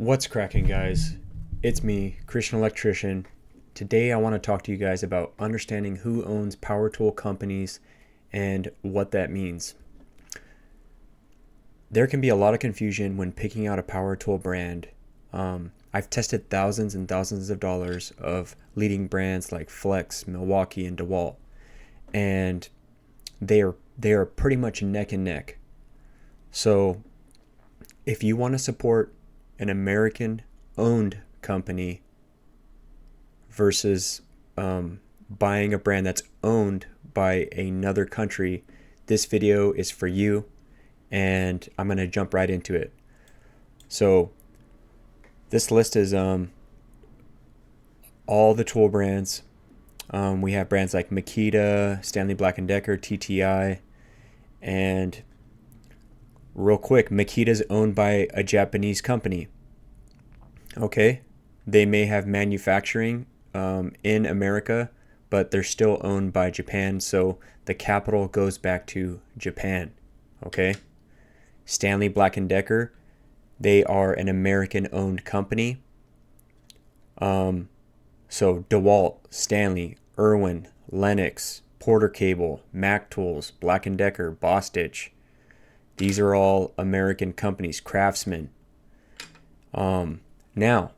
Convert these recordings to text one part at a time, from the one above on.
What's cracking, guys? It's me, Christian Electrician. Today I want to talk to you guys about understanding who owns power tool companies and what that means. There can be a lot of confusion when picking out a power tool brand. I've tested thousands and thousands of dollars of leading brands like Flex, Milwaukee, and Dewalt, and they are pretty much neck and neck. So if you want to support an American owned company versus buying a brand that's owned by another country, this video is for you, and I'm going to jump right into it. So this list is all the tool brands. We have brands like Makita, Stanley Black & Decker, TTI, and real quick, Makita's owned by a Japanese company. Okay, they may have manufacturing in America, but they're still owned by Japan, so the capital goes back to Japan. Okay, Stanley Black & Decker, they are an American-owned company. So DeWalt, Stanley, Irwin, Lennox, Porter Cable, Mac Tools, Black & Decker, Bostitch. These are all American companies. Craftsman. Now,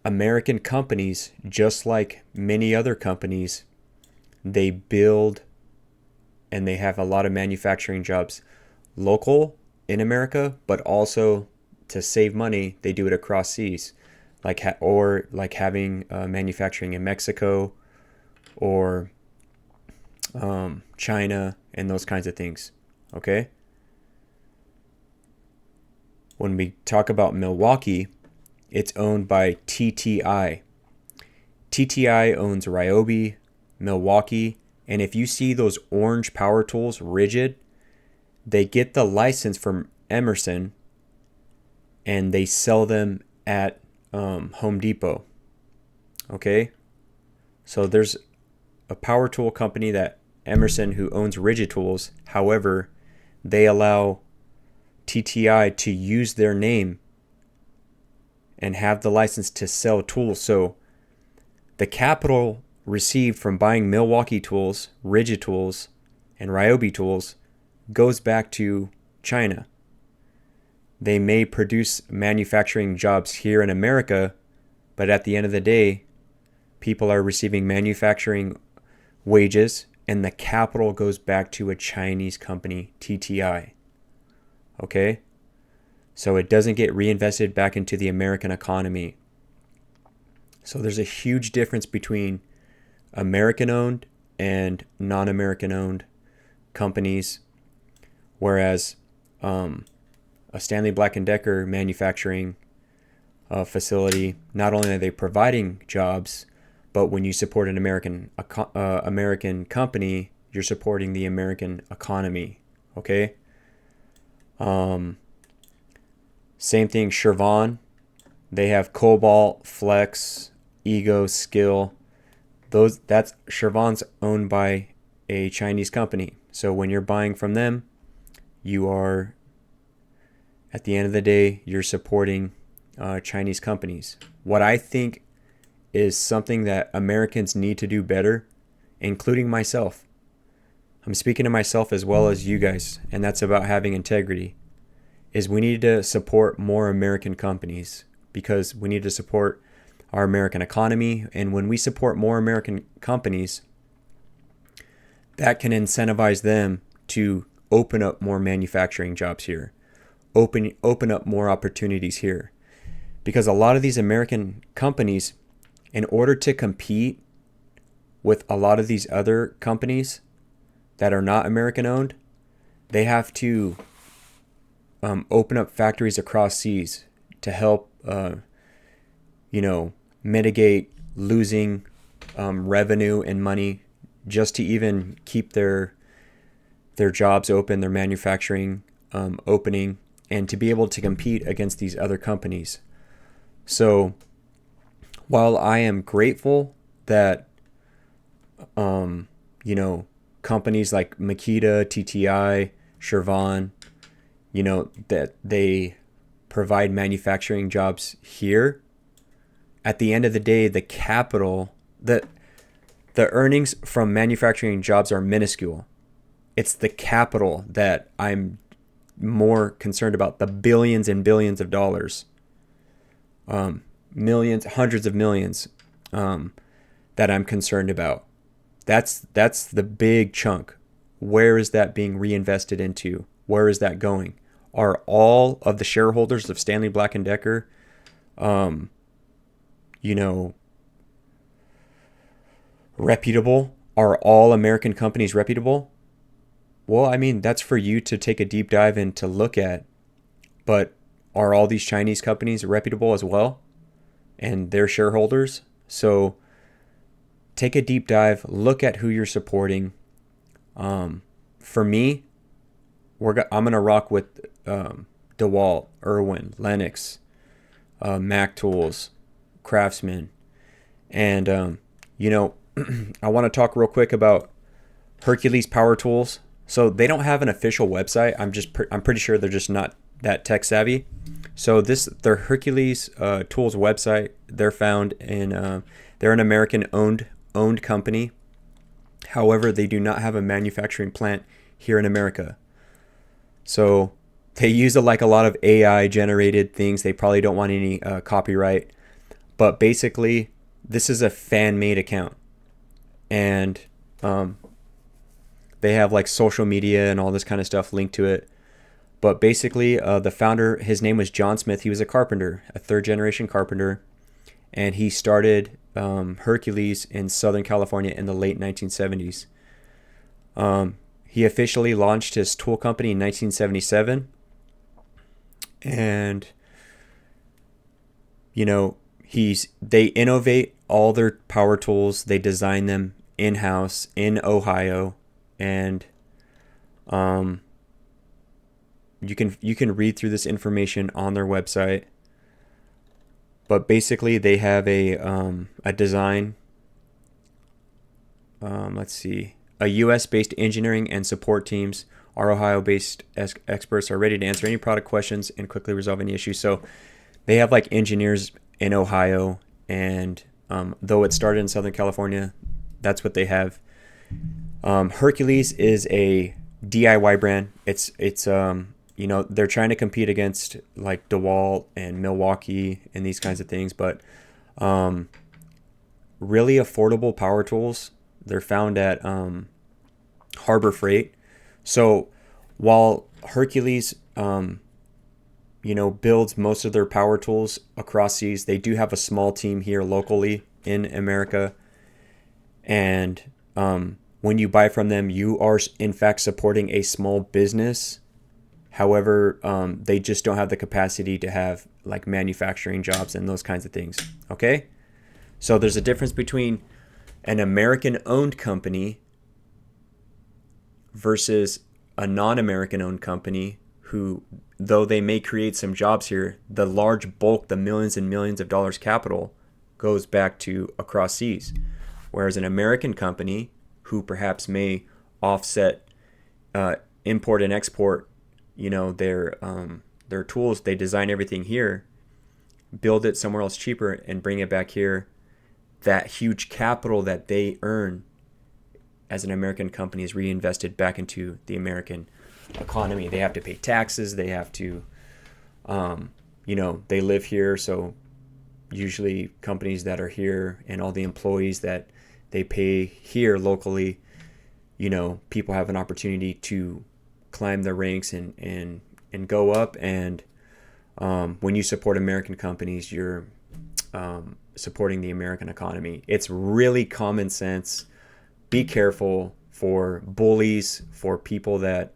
American companies, just like many other companies, they build and they have a lot of manufacturing jobs local in America, but also to save money, they do it across seas, like having manufacturing in Mexico or China and those kinds of things. Okay. When we talk about Milwaukee, it's owned by TTI. TTI owns Ryobi, Milwaukee, and if you see those orange power tools, rigid, they get the license from Emerson and they sell them at Home Depot. Okay? So there's a power tool company that Emerson who owns rigid tools. However, they allow TTI to use their name and have the license to sell tools. So the capital received from buying Milwaukee tools, rigid tools, and Ryobi tools goes back to China. They may produce manufacturing jobs here in America, but at the end of the day, people are receiving manufacturing wages and the capital goes back to a Chinese company, TTI. Okay? So it doesn't get reinvested back into the American economy. So there's a huge difference between American-owned and non-American-owned companies, whereas a Stanley Black & Decker manufacturing facility, not only are they providing jobs, but when you support an American company, you're supporting the American economy. Okay? Same thing, Shervan. They have Kobalt, Flex, Ego, Skil. That's Shervan's owned by a Chinese company. So when you're buying from them, you are, at the end of the day, you're supporting Chinese companies. What I think is something that Americans need to do better, including myself. I'm speaking to myself as well as you guys, and that's about having integrity, is we need to support more American companies because we need to support our American economy. And when we support more American companies, that can incentivize them to open up more manufacturing jobs here, open up more opportunities here. Because a lot of these American companies, in order to compete with a lot of these other companies that are not American owned, they have to open up factories across seas to help, mitigate losing revenue and money just to even keep their jobs open, their manufacturing opening, and to be able to compete against these other companies. So while I am grateful that, companies like Makita, TTI, Shervan, that they provide manufacturing jobs here, at the end of the day, the capital, the earnings from manufacturing jobs are minuscule. It's the capital that I'm more concerned about, the billions and billions of dollars, millions, hundreds of millions, that I'm concerned about. That's the big chunk. Where is that being reinvested into? Where is that going? Are all of the shareholders of Stanley Black & Decker, reputable? Are all American companies reputable? Well, I mean, that's for you to take a deep dive and to look at. But are all these Chinese companies reputable as well? And their shareholders? So take a deep dive, look at who you're supporting. For me, I'm going to rock with Dewalt, Irwin, Lennox, Mac Tools, Craftsman. And, I want to talk real quick about Hercules Power Tools. So they don't have an official website. I'm pretty sure they're just not that tech savvy. So their Hercules Tools website, they're found in, they're an American owned company. However, they do not have a manufacturing plant here in America. So they use a lot of AI generated things. They probably don't want any copyright. But basically, this is a fan made account. And they have social media and all this kind of stuff linked to it. But basically, the founder, his name was John Smith. He was a carpenter, a third generation carpenter. And he started Hercules in Southern California in the late 1970s. He officially launched his tool company in 1977. And, they innovate all their power tools. They design them in-house in Ohio. And you can read through this information on their website. But basically, they have a design. Let's see. A U.S.-based engineering and support teams. Our Ohio-based experts are ready to answer any product questions and quickly resolve any issues. So they have engineers in Ohio, and though it started in Southern California, that's what they have. Hercules is a DIY brand. It's they're trying to compete against Dewalt and Milwaukee and these kinds of things, but really affordable power tools. They're found at Harbor Freight. So while Hercules builds most of their power tools across seas, they do have a small team here locally in America. And when you buy from them, you are in fact supporting a small business. However, they just don't have the capacity to have manufacturing jobs and those kinds of things. Okay? So there's a difference between an American-owned company versus a non-American owned company who, though they may create some jobs here, the large bulk, the millions and millions of dollars capital goes back to across seas. Whereas an American company who perhaps may offset import and export, their tools, they design everything here, build it somewhere else cheaper and bring it back here. That huge capital that they earn as an American company is reinvested back into the American economy. They have to pay taxes. They have to, they live here. So usually companies that are here and all the employees that they pay here locally, people have an opportunity to climb the ranks and go up. And when you support American companies, you're supporting the American economy. It's really common sense. Be careful for bullies, for people that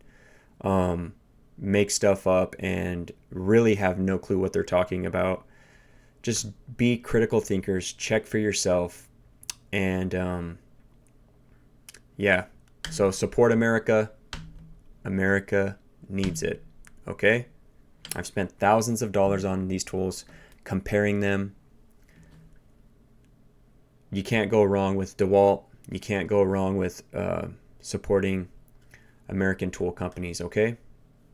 make stuff up and really have no clue what they're talking about. Just be critical thinkers. Check for yourself. And so support America. America needs it. Okay? I've spent thousands of dollars on these tools, comparing them. You can't go wrong with Dewalt. You can't go wrong with supporting American tool companies, okay?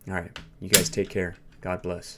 All right. You guys take care. God bless.